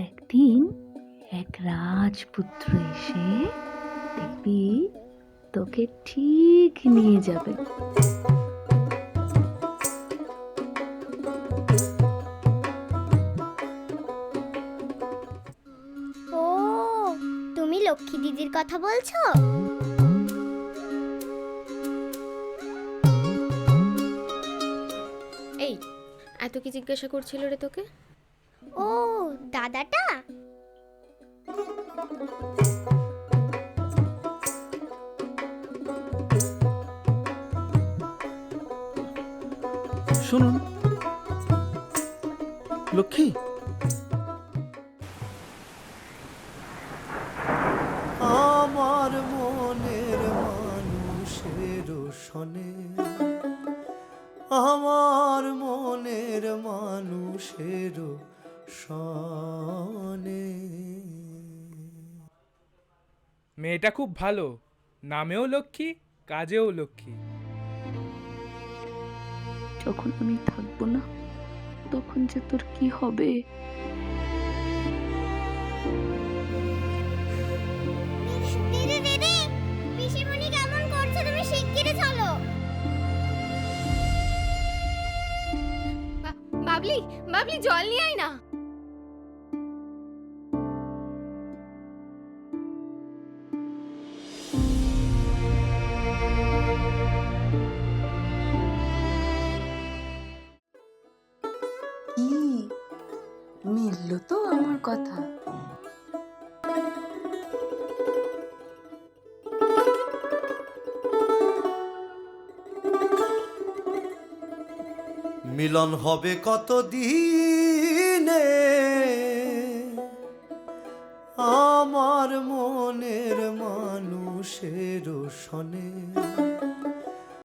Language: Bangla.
একদিন এক রাজপুত্র এসে দেখবি তোকে ঠিক নিয়ে যাবে। ও, তুমি লক্ষ্মী দিদির কথা বলছো? এই, এত কি জিজ্ঞাসা করছিল রে তোকে? ও, দাদাটা? শুনুন লক্ষ্মী, আমার মনের মানুষের সনে, আমার মনের মানুষের সনে। মেয়েটা খুব ভালো, নামেও লক্ষ্মী, কাজেও লক্ষ্মী। যখন আমি থাকবো না তখন যে তোর কি হবে? দিদি দিদি, পিসিমণি কেমন করছে? তুমি শিগগিরই চলো। বাবলি, বাবলি, জল নিয়ে আয় না। কি মিলল তো আমার কথা? মিলন হবে কত দিনে, আমার মনের মানুষের সনে।